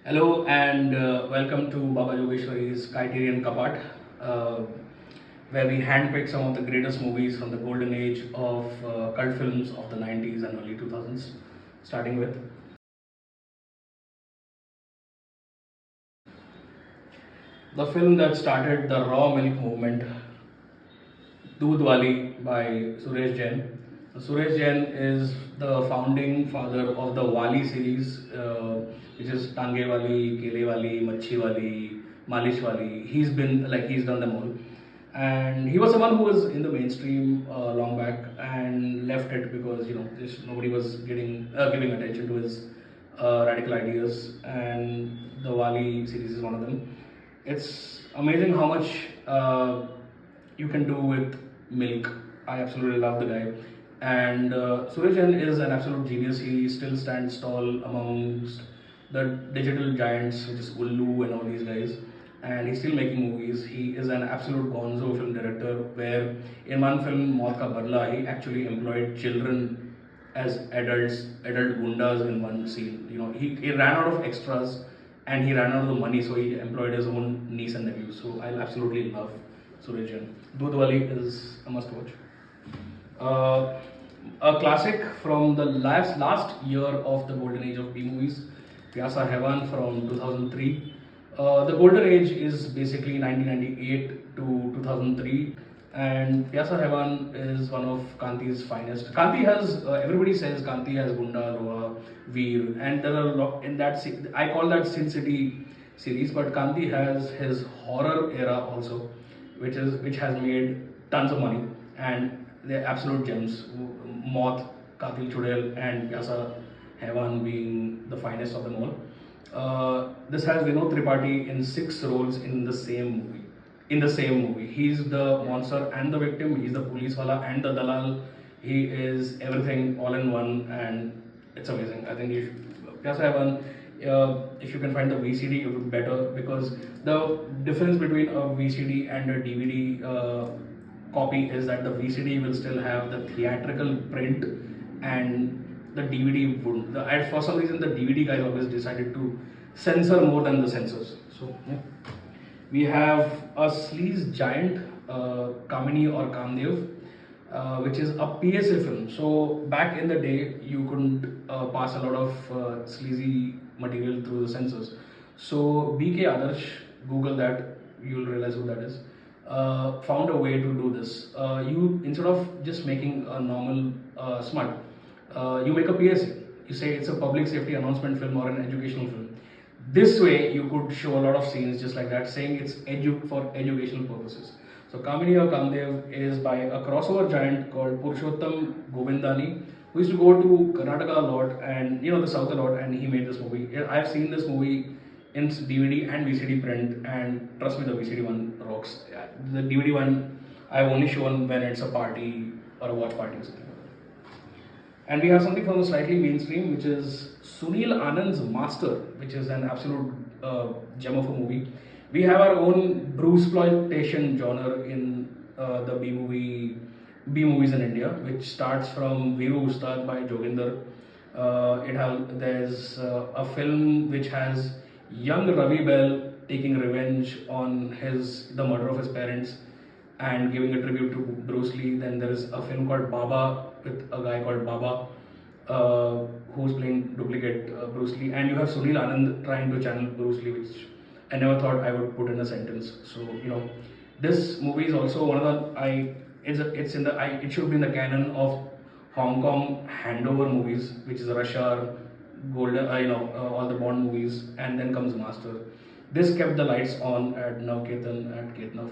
Hello and welcome to Baba Jogeshwari's Criterion Kapat, uh, where we handpick some of the greatest movies from the golden age of cult films of the 90s and early 2000s, starting with the film that started the raw milk movement, Doodh Wali by Suresh Jain. Suresh Jain is the founding father of the Wali series, which is Tange Wali, Kele Wali, Machi Wali, Malish Wali. He's done them all. And he was someone who was in the mainstream long back and left it because just nobody was giving attention to his radical ideas, and the Wali series is one of them. It's amazing how much you can do with milk. I absolutely love the guy. And Suresh Jain is an absolute genius. He still stands tall amongst the digital giants, which is Ullu and all these guys. And he's still making movies. He is an absolute gonzo film director where in one film, Maut Ka Badla, he actually employed children as adult gundas in one scene. He ran out of extras and he ran out of the money, so he employed his own niece and nephew. So I absolutely love Suresh Jain. Doodh Wali is a must watch. Uh, a classic from the last year of the golden age of B movies, Pyasa Hewan from 2003. The golden age is basically 1998 to 2003, and Pyasa Hewan is one of Kanti's finest. Kanti has everybody says Kanti has Gunda, Loha, Veer, and there are a lot in that. I call that Sin City series, but Kanti has his horror era also, which has made tons of money, and they're absolute gems. Moth, Katil Chudel, and Pyasa Hewan being the finest of them all. This has Vinod Tripathi in 6 roles in the same movie. He's the monster and the victim. He's the police wala and the dalal. He is everything all in one, and it's amazing. I think you should. Pyasa Hewan. If you can find the VCD, it would be better because the difference between a VCD and a DVD copy is that the VCD will still have the theatrical print and the DVD wouldn't. And for some reason, the DVD guys always decided to censor more than the censors. So, yeah. We have a sleaze giant, Kamini or Kamdev, which is a PSA film. So, back in the day, you couldn't pass a lot of sleazy material through the censors. So, BK Adarsh, Google that, you'll realize who that is. Found a way to do this. You instead of just making a normal smut, you make a PSA. You say it's a public safety announcement film or an educational film. This way, you could show a lot of scenes just like that, saying it's for educational purposes. So, Kamini or Kamdev is by a crossover giant called Purushottam Govindani, who used to go to Karnataka a lot and the South a lot, and he made this movie. I've seen this movie in DVD and VCD print, and trust me, the VCD one rocks. The DVD one I've only shown when it's a party or a watch party or something. And we have something from the slightly mainstream, which is Sunil Anand's Master, which is an absolute gem of a movie. We have our own Bruceploitation genre in the B movies in India, which starts from Viru Ustad by Joginder. There's a film which has young Ravi Bell taking revenge on the murder of his parents and giving a tribute to Bruce Lee. Then there is a film called Baba with a guy called Baba who's playing duplicate Bruce Lee, and you have Sunil Anand trying to channel Bruce Lee, which I never thought I would put in a sentence. So this movie is also one of the it should be in the canon of Hong Kong handover movies, which is Russia, Golden, all the Bond movies, and then comes Master. This kept the lights on at Navketan at Ketnaf.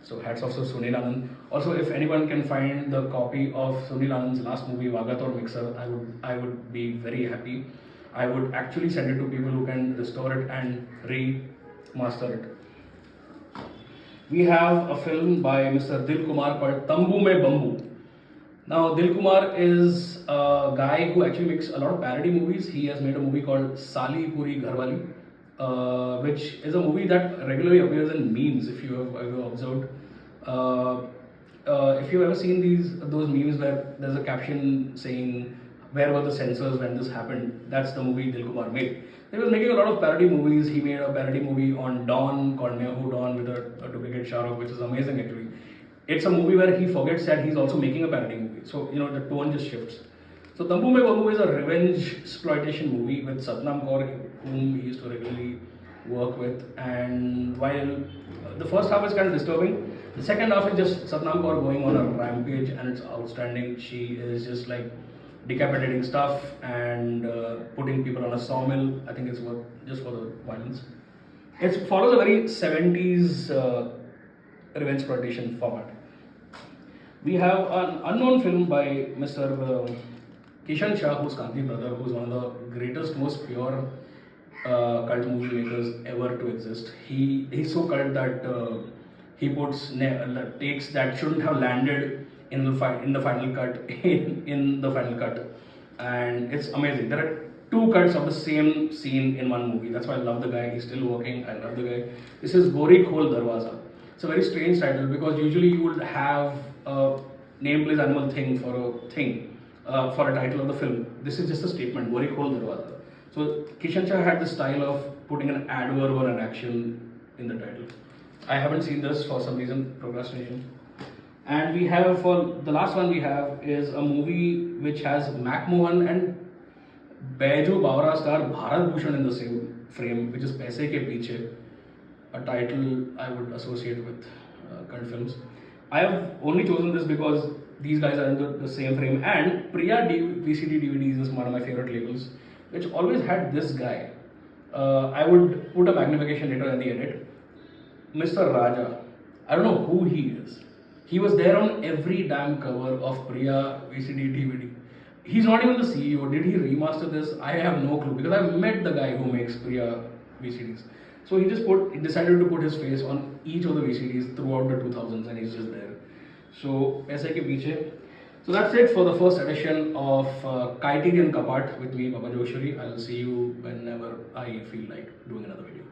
So hats off to Sunil Anand. Also, if anyone can find the copy of Sunil Anand's last movie, Vagat or Mixer, I would be very happy. I would actually send it to people who can restore it and remaster it. We have a film by Mr. Dil Kumar called Tambu Mein Bambu. Now, Dil Kumar is a guy who actually makes a lot of parody movies. He has made a movie called Sali Puri Gharwali, which is a movie that regularly appears in memes, if you have ever observed. If you've ever seen those memes where there's a caption saying, "Where were the censors when this happened?" That's the movie Dil Kumar made. He was making a lot of parody movies. He made a parody movie on Dawn called Nehu Dawn with a duplicate Shah Rukh, which is amazing actually. It's a movie where he forgets that he's also making a parody movie. So, you know, the tone just shifts. So, Tambu Mein Babu is a revenge exploitation movie with Satnam Kaur, whom he used to regularly work with. And while the first half is kind of disturbing, the second half is just Satnam Kaur going on a rampage, and it's outstanding. She is just like decapitating stuff and putting people on a sawmill. I think it's just for the violence. It follows a very 70s revenge exploitation format. We have an unknown film by Mr. Kishan Shah, who's Kanti brother, who's one of the greatest, most pure cult movie makers ever to exist. He's so cult that he puts takes that shouldn't have landed in the final cut in the final cut, and it's amazing. There are two cuts of the same scene in one movie. That's why I love the guy. He's still working. I love the guy. This is Gori Khol Darwaza. It's a very strange title because usually you would have a name plays animal thing for a thing. For a title of the film. This is just a statement, Gori Khol Darwaza. So Kishan Shah had the style of putting an adverb or an action in the title. I haven't seen this for some reason, procrastination. And we have, for the last one we have is a movie which has Mac Mohan and Baijo Bawra star Bharat Bhushan in the same frame, which is Paise Ke Piche, a title I would associate with cult films. I have only chosen this because these guys are in the same frame, and Priya VCD DVDs is one of my favorite labels, which always had this guy. I would put a magnification later in the edit. Mr. Raja. I don't know who he is. He was there on every damn cover of Priya VCD DVD. He's not even the CEO. Did he remaster this? I have no clue because I've met the guy who makes Priya VCDs. So he decided to put his face on each of the VCDs throughout the 2000s, and he's just there. So, Paise Ke Piche. So that's it for the first edition of Criterion Kapat with me, Baba Jogeshwari. I'll see you whenever I feel like doing another video.